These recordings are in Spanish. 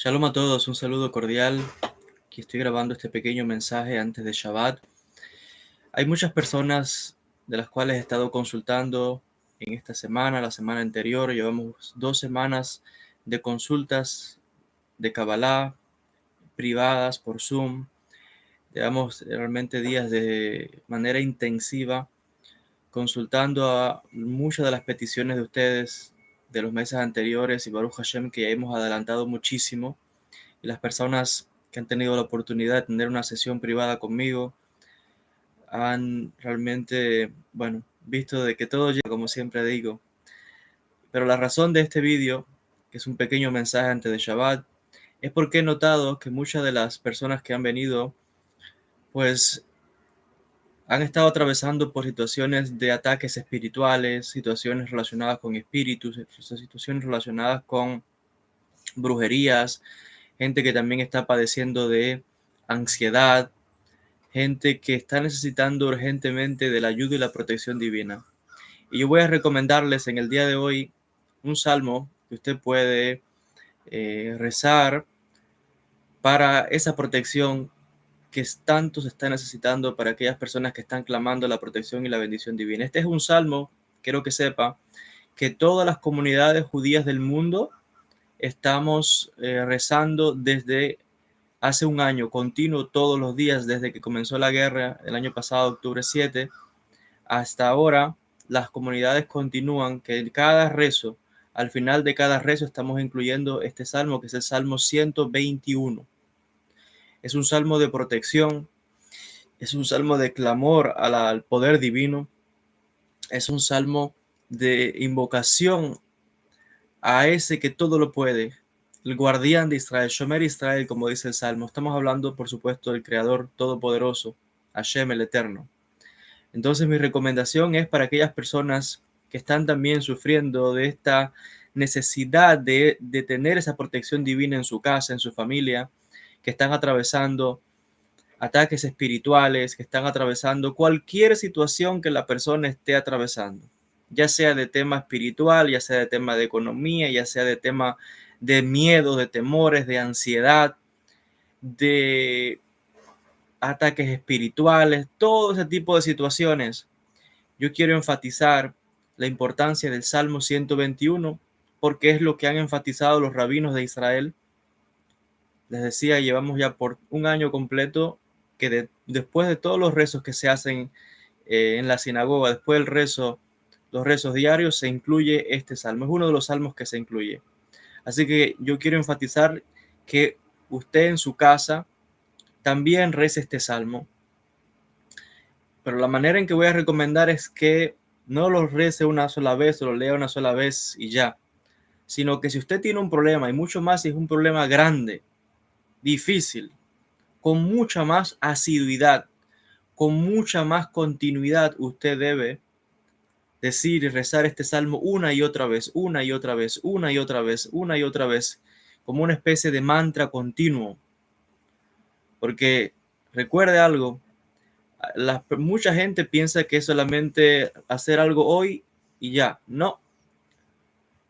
Shalom a todos, un saludo cordial. Aquí estoy grabando este pequeño mensaje antes de Shabbat. Hay muchas personas de las cuales he estado consultando en esta semana, la semana anterior. Llevamos 2 semanas de consultas de Kabbalah privadas por Zoom. Llevamos realmente días de manera intensiva consultando a muchas de las peticiones de ustedes de los meses anteriores y Baruch Hashem que ya hemos adelantado muchísimo. Y las personas que han tenido la oportunidad de tener una sesión privada conmigo han realmente, visto de que todo llega, como siempre digo. Pero la razón de este vídeo, que es un pequeño mensaje antes de Shabbat, es porque he notado que muchas de las personas que han venido, pues han estado atravesando por situaciones de ataques espirituales, situaciones relacionadas con espíritus, situaciones relacionadas con brujerías, gente que también está padeciendo de ansiedad, gente que está necesitando urgentemente de la ayuda y la protección divina. Y yo voy a recomendarles en el día de hoy un salmo que usted puede rezar para esa protección que tanto se está necesitando para aquellas personas que están clamando la protección y la bendición divina. Este es un salmo, quiero que sepa, que todas las comunidades judías del mundo estamos rezando desde hace un año, continuo todos los días, desde que comenzó la guerra el año pasado, octubre 7, hasta ahora. Las comunidades continúan que en cada rezo, al final de cada rezo, estamos incluyendo este salmo, que es el Salmo 121. Es un salmo de protección, es un salmo de clamor al poder divino, es un salmo de invocación a ese que todo lo puede, el guardián de Israel, Shomer Israel, como dice el Salmo. Estamos hablando, por supuesto, del Creador Todopoderoso, Hashem el Eterno. Entonces, mi recomendación es para aquellas personas que están también sufriendo de esta necesidad de tener esa protección divina en su casa, en su familia, que están atravesando ataques espirituales, que están atravesando cualquier situación que la persona esté atravesando, ya sea de tema espiritual, ya sea de tema de economía, ya sea de tema de miedo, de temores, de ansiedad, de ataques espirituales, todo ese tipo de situaciones. Yo quiero enfatizar la importancia del Salmo 121 porque es lo que han enfatizado los rabinos de Israel. Les decía, llevamos ya por un año completo que después de todos los rezos que se hacen en la sinagoga, después del rezo, los rezos diarios, se incluye este salmo. Es uno de los salmos que se incluye. Así que yo quiero enfatizar que usted en su casa también rece este salmo. Pero la manera en que voy a recomendar es que no lo rece una sola vez o lo lea una sola vez y ya, sino que si usted tiene un problema, y mucho más si es un problema grande, difícil, con mucha más asiduidad, con mucha más continuidad, usted debe decir y rezar este salmo una y otra vez, una y otra vez, una y otra vez, una y otra vez, como una especie de mantra continuo. Porque recuerde algo, mucha gente piensa que es solamente hacer algo hoy y ya. No.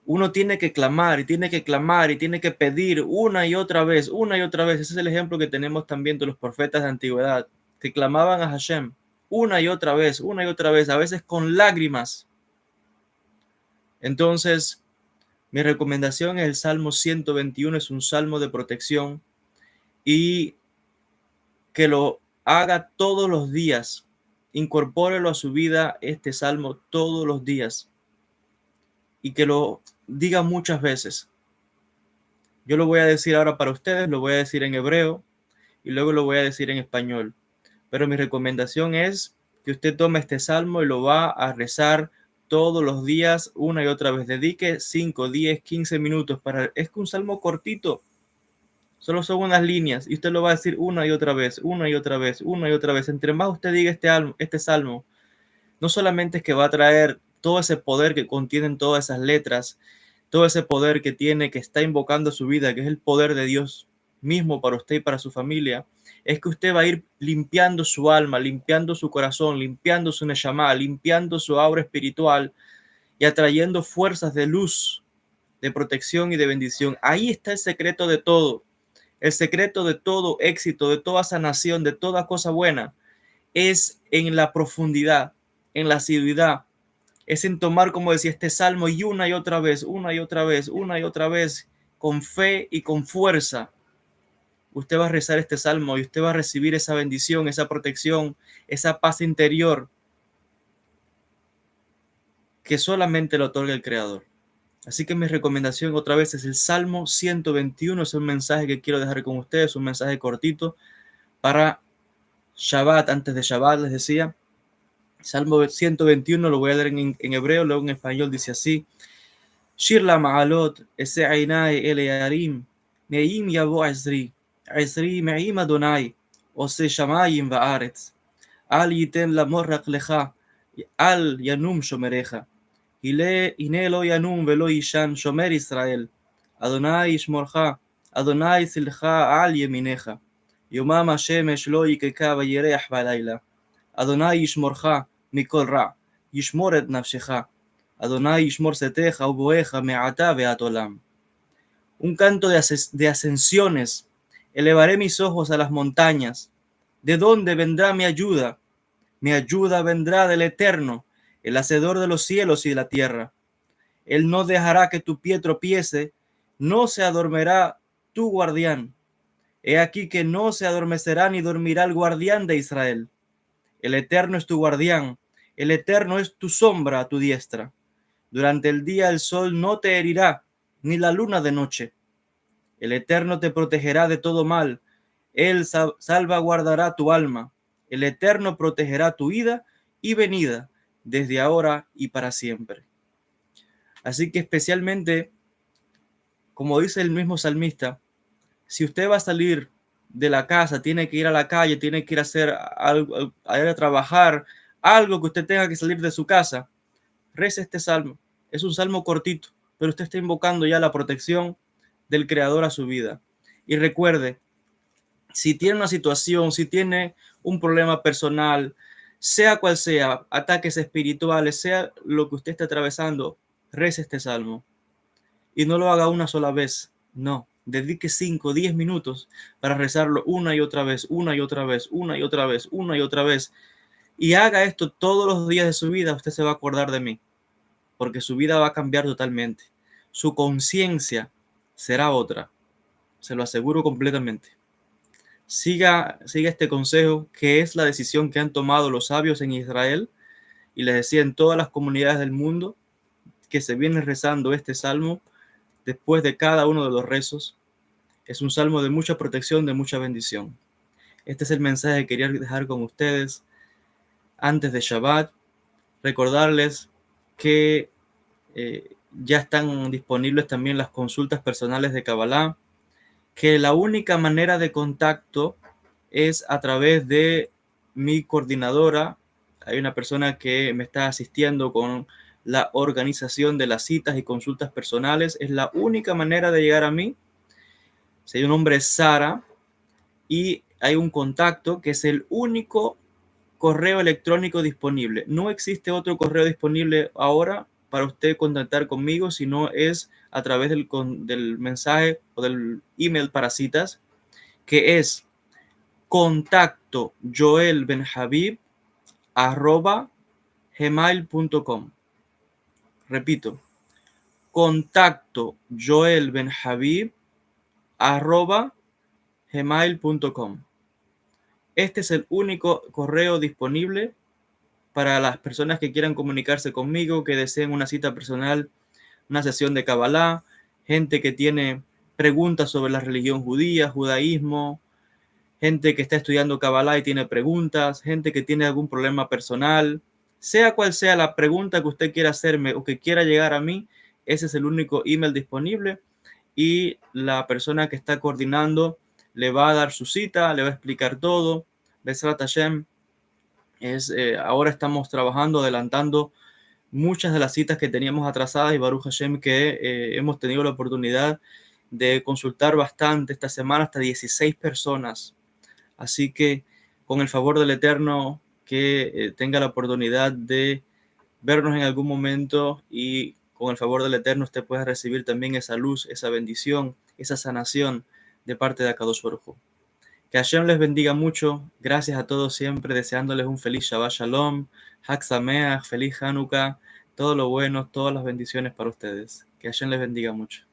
Uno tiene que clamar y tiene que clamar y tiene que pedir una y otra vez, una y otra vez. Ese es el ejemplo que tenemos también de los profetas de antigüedad, que clamaban a Hashem una y otra vez, a veces con lágrimas. Entonces, mi recomendación es el Salmo 121, es un salmo de protección y que lo haga todos los días. Incorpórelo a su vida este salmo todos los días y que lo diga muchas veces. Yo lo voy a decir ahora para ustedes, lo voy a decir en hebreo y luego lo voy a decir en español. Pero mi recomendación es que usted tome este salmo y lo va a rezar todos los días una y otra vez. Dedique 5, 10, 15 minutos para... Es que un salmo cortito, solo son unas líneas y usted lo va a decir una y otra vez, una y otra vez, una y otra vez. Entre más usted diga este salmo, no solamente es que va a traer todo ese poder que contienen todas esas letras, todo ese poder que tiene, que está invocando su vida, que es el poder de Dios mismo para usted y para su familia, es que usted va a ir limpiando su alma, limpiando su corazón, limpiando su neshama, limpiando su aura espiritual y atrayendo fuerzas de luz de protección y de bendición. Ahí está el secreto de todo. El secreto de todo éxito, de toda sanación, de toda cosa buena, es en la profundidad, en la asiduidad. Es en tomar, como decía, este salmo y una y otra vez, una y otra vez, una y otra vez, con fe y con fuerza. Usted va a rezar este salmo y usted va a recibir esa bendición, esa protección, esa paz interior que solamente lo otorga el Creador. Así que mi recomendación otra vez es el Salmo 121, es un mensaje que quiero dejar con ustedes, un mensaje cortito para Shabbat, antes de Shabbat les decía. Salmo 121 lo voy a leer en hebreo, luego en español dice así: Shir la ma'alot, ese ainai ele yarim, me'im yavo azri, azri me'im Adonai, ose shamayim va'aretz, al yiten la morrak lecha, al yanum shomerecha. הנה לא ינום ולא יישן שומר ישראל, אדוני ישמורך, אדוני יצילך על ימיניך, יומם השמש לא יקקה וירח בלילה, אדוני ישמורך מכל רע, ישמור את נפשך, אדוני ישמור צאתך ובואך מעתה ועד עולם. Un canto de ascensiones, elevaré mis ojos a las montañas, ¿de dónde vendrá mi ayuda? Mi ayuda vendrá del Eterno, el hacedor de los cielos y de la tierra. Él no dejará que tu pie tropiece, no se adormirá tu guardián. He aquí que no se adormecerá ni dormirá el guardián de Israel. El Eterno es tu guardián, el Eterno es tu sombra a tu diestra. Durante el día el sol no te herirá, ni la luna de noche. El Eterno te protegerá de todo mal, Él salvaguardará tu alma. El Eterno protegerá tu ida y venida, desde ahora y para siempre. Así que especialmente, como dice el mismo salmista, si usted va a salir de la casa, tiene que ir a la calle, tiene que ir a hacer algo, a ir a trabajar, algo que usted tenga que salir de su casa, reza este salmo. Es un salmo cortito, pero usted está invocando ya la protección del Creador a su vida. Y recuerde, si tiene una situación, si tiene un problema personal, sea cual sea, ataques espirituales, sea lo que usted esté atravesando, reza este salmo. Y no lo haga una sola vez, no. Dedique 5, 10 minutos para rezarlo una y otra vez, una y otra vez, una y otra vez, una y otra vez. Y haga esto todos los días de su vida, usted se va a acordar de mí, porque su vida va a cambiar totalmente. Su conciencia será otra, se lo aseguro completamente. Siga este consejo, que es la decisión que han tomado los sabios en Israel, y les decía en todas las comunidades del mundo, que se viene rezando este salmo después de cada uno de los rezos. Es un salmo de mucha protección, de mucha bendición. Este es el mensaje que quería dejar con ustedes antes de Shabbat. Recordarles que ya están disponibles también las consultas personales de Kabbalah, que la única manera de contacto es a través de mi coordinadora. Hay una persona que me está asistiendo con la organización de las citas y consultas personales. Es la única manera de llegar a mí. Si un nombre es Sara y hay un contacto que es el único correo electrónico disponible. No existe otro correo disponible ahora para usted contactar conmigo, sino es a través del mensaje o del email para citas, que es contacto joelbenhabib@gmail.com. Repito, contacto joelbenhabib@gmail.com. Este es el único correo disponible para las personas que quieran comunicarse conmigo, que deseen una cita personal, una sesión de Kabbalah, gente que tiene preguntas sobre la religión judía, judaísmo, gente que está estudiando Kabbalah y tiene preguntas, gente que tiene algún problema personal. Sea cual sea la pregunta que usted quiera hacerme o que quiera llegar a mí, ese es el único email disponible, y la persona que está coordinando le va a dar su cita, le va a explicar todo. Besrat Hashem. Ahora estamos trabajando, adelantando muchas de las citas que teníamos atrasadas, y Baruch Hashem que hemos tenido la oportunidad de consultar bastante esta semana, hasta 16 personas. Así que con el favor del Eterno, que tenga la oportunidad de vernos en algún momento y con el favor del Eterno, usted pueda recibir también esa luz, esa bendición, esa sanación de parte de Akadosh Baruj Hu. Que Hashem les bendiga mucho. Gracias a todos siempre, deseándoles un feliz Shabbat Shalom, Hag Sameach, feliz Hanukkah, todo lo bueno, todas las bendiciones para ustedes. Que Hashem les bendiga mucho.